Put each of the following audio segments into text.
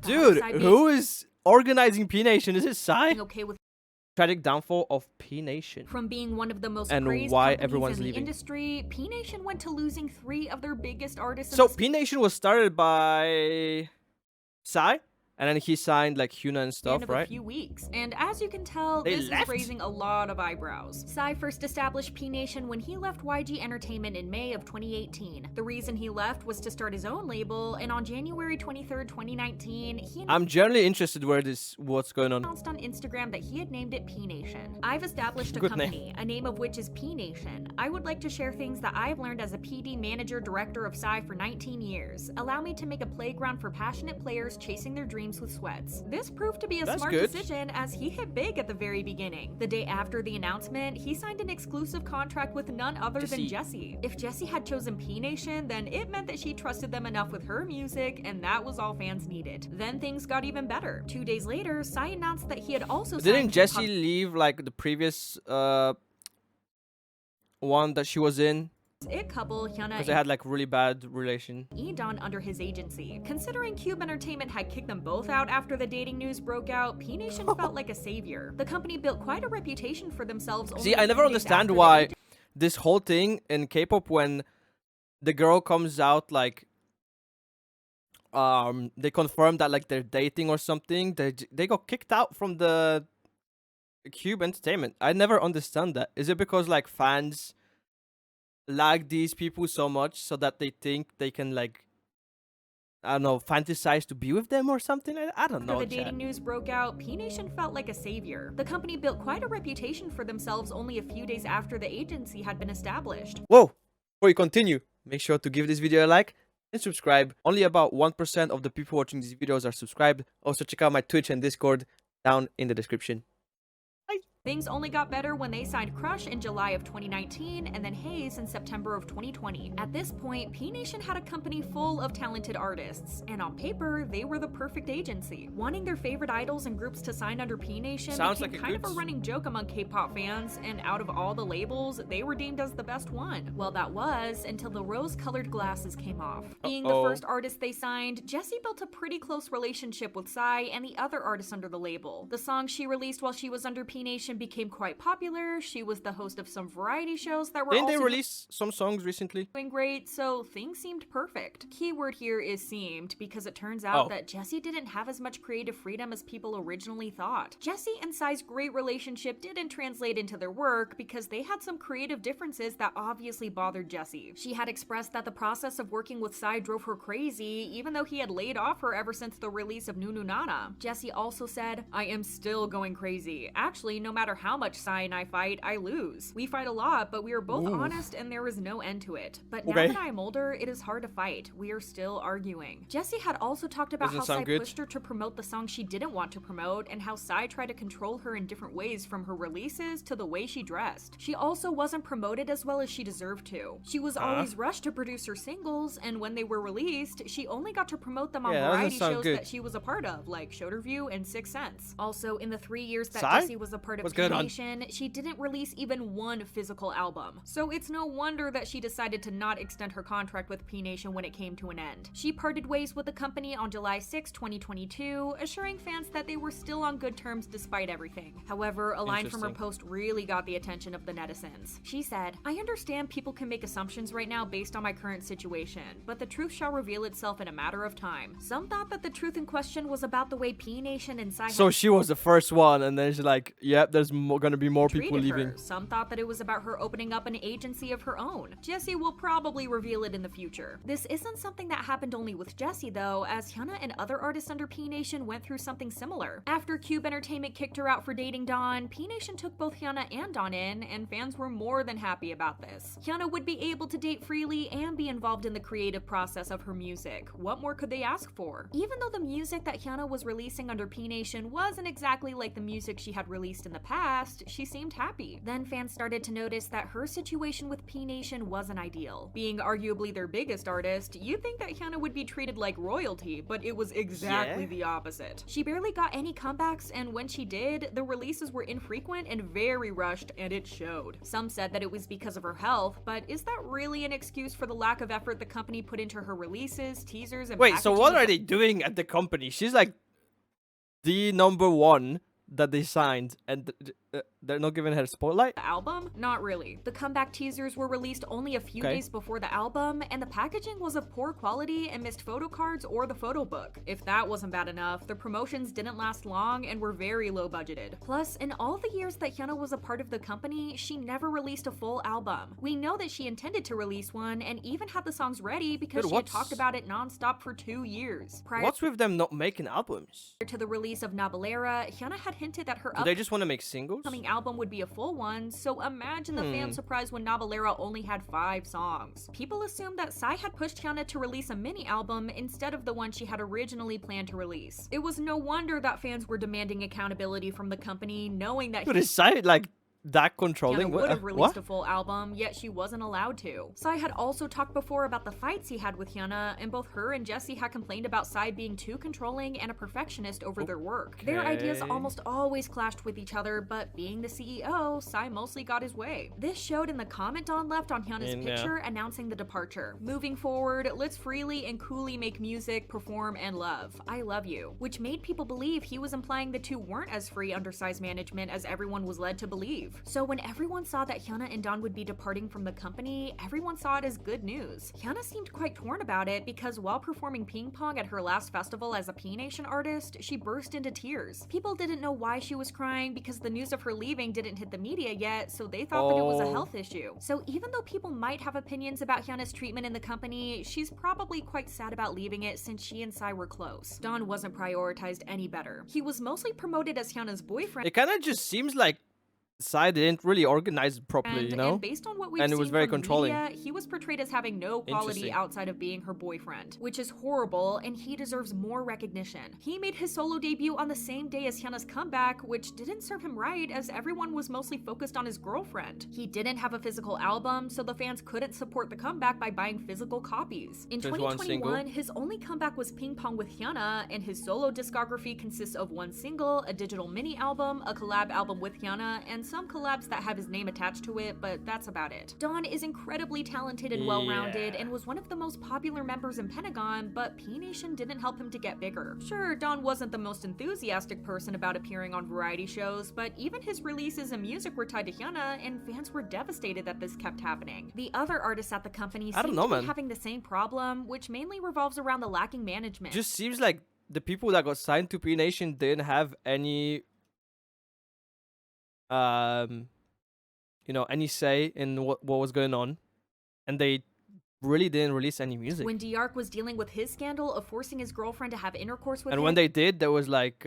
Dude, who is organizing P Nation? Is it Psy? Okay with Tragic downfall of P Nation. From being one of the most and praised why companies everyone's in the leaving. industry, P Nation went to losing 3 of their biggest artists. So P Nation was started by Psy, and then he signed like Hyuna and stuff, of right? A few weeks. And as you can tell, They this left? is raising a lot of eyebrows. Psy first established P Nation when he left YG Entertainment in May of 2018. The reason he left was to start his own label, and on January 23rd, 2019, I'm generally interested what's going on. announced on Instagram that he had named it P Nation. I've established a Good company, a name of which is P Nation. I would like to share things that I've learned as a PD manager director of Psy for 19 years. Allow me to make a playground for passionate players chasing their dreams with sweats. This proved to be a That's smart good. decision as he hit big at the very beginning. The day after the announcement, he signed an exclusive contract with none other than Jessi. If Jessi had chosen P Nation, then it meant that she trusted them enough with her music, and that was all fans needed. Then things got even better. 2 days later, Psy announced that he had also Didn't signed Jessi leave like the previous one that she was in? It couple Hyuna Because they had like really bad relation. and Dawn under his agency. Considering Cube Entertainment had kicked them both out after the dating news broke out, P Nation felt like a savior. The company built quite a reputation for themselves. See, I never understand why this whole thing in K-pop, when the girl comes out like they confirm that like they're dating or something, they got kicked out from the Cube Entertainment. I never understand that. Is it because like fans like these people so much so that they think they can like, I don't know, fantasize to be with them or something? I don't know. After the dating news broke out, P Nation felt like a savior. The company built quite a reputation for themselves only a few days after the agency had been established. Whoa! Before you continue, make sure to give this video a like and subscribe. Only about 1% of the people watching these videos are subscribed. Also check out my Twitch and Discord down in the description. Things only got better when they signed Crush in July of 2019 and then Haze in September of 2020. At this point, P Nation had a company full of talented artists, and on paper, they were the perfect agency. Wanting their favorite idols and groups to sign under P Nation became kind of a running joke among K-pop fans, and out of all the labels, they were deemed as the best one. Well, that was until the rose-colored glasses came off. Being the first artist they signed, Jessi built a pretty close relationship with Psy and the other artists under the label. The songs she released while she was under P Nation became quite popular. She was the host of some variety shows that were Didn't they release some songs recently? Doing great, so things seemed perfect. Keyword here is seemed, because it turns out that Jessi didn't have as much creative freedom as people originally thought. Jessi and Psy's great relationship didn't translate into their work because they had some creative differences that obviously bothered Jessi. She had expressed that the process of working with Psy drove her crazy, even though he had laid off her ever since the release of Nunu Nana. Jessi also said, "I am still going crazy. Actually, no matter how much Psy and I fight, I lose. We fight a lot, but we are both honest and there is no end to it. But now that I am older, it is hard to fight. We are still arguing." Jessi had also talked about how Psy pushed her to promote the songs she didn't want to promote and how Psy tried to control her in different ways, from her releases to the way she dressed. She also wasn't promoted as well as she deserved to. She was always rushed to produce her singles, and when they were released, she only got to promote them on variety shows that she was a part of, like Shoulder View and Sixth Sense. Also, in the 3 years that Jessi was a part of P Nation, she didn't release even one physical album. So it's no wonder that she decided to not extend her contract with P Nation when it came to an end. She parted ways with the company on July 6, 2022, assuring fans that they were still on good terms despite everything. However, a line from her post really got the attention of the netizens. She said, "I understand people can make assumptions right now based on my current situation, but the truth shall reveal itself in a matter of time." Some thought that the truth in question was about the way P Nation and Psy So she was the first one, and then she's like, yep, there's gonna be more people leaving. Some thought that it was about her opening up an agency of her own. Jessi will probably reveal it in the future. This isn't something that happened only with Jessi though, as Hyuna and other artists under P Nation went through something similar. After Cube Entertainment kicked her out for dating Dawn, P Nation took both Hyuna and Dawn in, and fans were more than happy about this. Hyuna would be able to date freely and be involved in the creative process of her music. What more could they ask for? Even though the music that Hyuna was releasing under P Nation wasn't exactly like the music she had released in the past, she seemed happy. Then fans started to notice that her situation with P Nation wasn't ideal. Being arguably their biggest artist, you'd think that Hyuna would be treated like royalty, but it was exactly the opposite. She barely got any comebacks, and when she did, the releases were infrequent and very rushed, and it showed. Some said that it was because of her health, but is that really an excuse for the lack of effort the company put into her releases, teasers, and Wait, so what are they doing at the company? She's like the #1 that they signed, and they're not giving her spotlight? The album? Not really. The comeback teasers were released only a few days before the album, and the packaging was of poor quality and missed photo cards or the photo book. If that wasn't bad enough, the promotions didn't last long and were very low budgeted. Plus, in all the years that Hyuna was a part of the company, she never released a full album. We know that she intended to release one and even had the songs ready because she had talked about it non-stop for 2 years. What's with them not making albums? Prior to the release of Nabalera, Hyuna had hinted that her they just want to make singles? upcoming album would be a full one, so imagine the fan surprise when Nabalera only had 5 songs. People assumed that Psy had pushed Hyuna to release a mini album instead of the one she had originally planned to release. It was no wonder that fans were demanding accountability from the company, knowing that is Psy like that controlling? Hyuna would have released a full album, yet she wasn't allowed to. Psy had also talked before about the fights he had with Hyuna, and both her and Jessi had complained about Psy being too controlling and a perfectionist over their work. Their ideas almost always clashed with each other, but being the CEO, Psy mostly got his way. This showed in the comment Dawn left on Hyuna's picture announcing the departure. Moving forward, let's freely and coolly make music, perform, and love. I love you. Which made people believe he was implying the two weren't as free under Psy's management as everyone was led to believe. So when everyone saw that Hyuna and Dawn would be departing from the company, everyone saw it as good news. Hyuna seemed quite torn about it because while performing ping pong at her last festival as a P Nation artist, she burst into tears. People didn't know why she was crying because the news of her leaving didn't hit the media yet, so they thought that it was a health issue. So even though people might have opinions about Hyuna's treatment in the company, she's probably quite sad about leaving it since she and Psy were close. Dawn wasn't prioritized any better. He was mostly promoted as Hyuna's boyfriend. It kind of just seems like Psy didn't really organize properly, you know? And based on what we've and it was seen very from controlling. The media, he was portrayed as having no quality outside of being her boyfriend, which is horrible, and he deserves more recognition. He made his solo debut on the same day as Hyuna's comeback, which didn't serve him right as everyone was mostly focused on his girlfriend. He didn't have a physical album, so the fans couldn't support the comeback by buying physical copies. In 2021, his only comeback was Ping Pong with Hyuna, and his solo discography consists of 1 single, a digital mini album, a collab album with Hyuna, and some collabs that have his name attached to it, but that's about it. Dawn is incredibly talented and well-rounded, and was one of the most popular members in Pentagon, but P Nation didn't help him to get bigger. Sure, Dawn wasn't the most enthusiastic person about appearing on variety shows, but even his releases and music were tied to Hyuna, and fans were devastated that this kept happening. The other artists at the company seem to be having the same problem, which mainly revolves around the lacking management. Just seems like the people that got signed to P Nation didn't have any you know, any say in what was going on, and they really didn't release any music. When D-Ark was dealing with his scandal of forcing his girlfriend to have intercourse with him, and when they did, there was like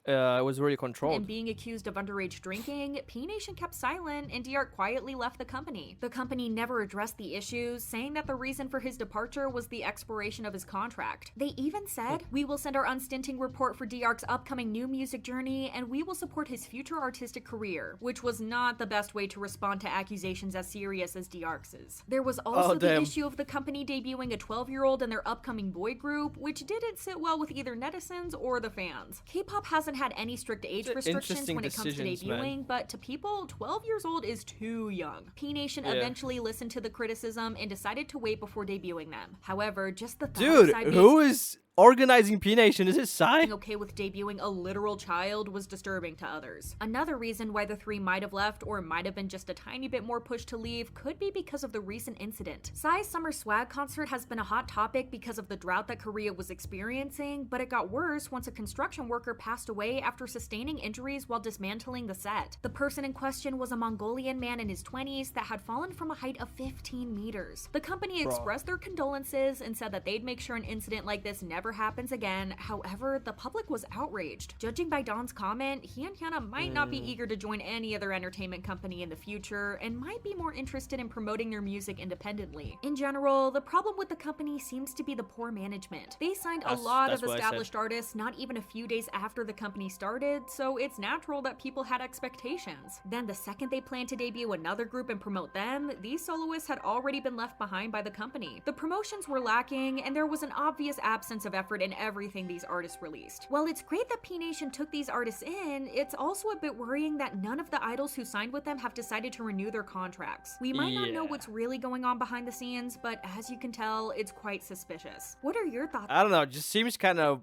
it was really controlled. And being accused of underage drinking, P Nation kept silent and D-Ark quietly left the company. The company never addressed the issues, saying that the reason for his departure was the expiration of his contract. They even said, "We will send our unstinting report for D-Ark's upcoming new music journey, and we will support his future artistic career," which was not the best way to respond to accusations as serious as D-Ark's. There was also the issue of the company debuting a 12-year-old in their upcoming boy group, which didn't sit well with either netizens or the fans. K-pop hasn't had any strict age restrictions when it comes to debuting, but to people, 12 years old is too young. P Nation eventually listened to the criticism and decided to wait before debuting them. However, just the thought who is organizing P Nation? Is it Psy? Okay with debuting a literal child was disturbing to others. Another reason why the three might have left, or might have been just a tiny bit more pushed to leave, could be because of the recent incident. Psy's Summer Swag concert has been a hot topic because of the drought that Korea was experiencing, but it got worse once a construction worker passed away after sustaining injuries while dismantling the set. The person in question was a Mongolian man in his 20s that had fallen from a height of 15 meters. The company expressed their condolences and said that they'd make sure an incident like this never never happens again. However, the public was outraged. Judging by Dawn's comment, he and Hyuna might not be eager to join any other entertainment company in the future and might be more interested in promoting their music independently. In general, the problem with the company seems to be the poor management. They signed a lot of established artists not even a few days after the company started, so it's natural that people had expectations. Then the second they planned to debut another group and promote them, these soloists had already been left behind by the company. The promotions were lacking, and there was an obvious absence of effort in everything these artists released. While it's great that P Nation took these artists in, it's also a bit worrying that none of the idols who signed with them have decided to renew their contracts. We might not know what's really going on behind the scenes, but as you can tell, it's quite suspicious. What are your thoughts? I don't know, it just seems kind of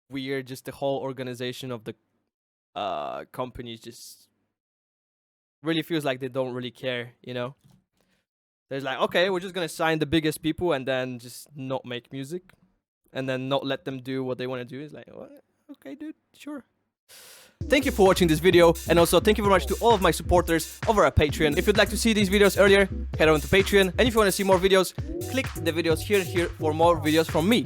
weird, just the whole organization of the companies just really feels like they don't really care, you know? There's like, okay, we're just gonna sign the biggest people and then just not make music and then not let them do what they want to do. It's like, what? Okay, dude, sure. Thank you for watching this video, and also thank you very much to all of my supporters over at Patreon. If you'd like to see these videos earlier, head on to Patreon, and if you want to see more videos, click the videos here and here for more videos from me.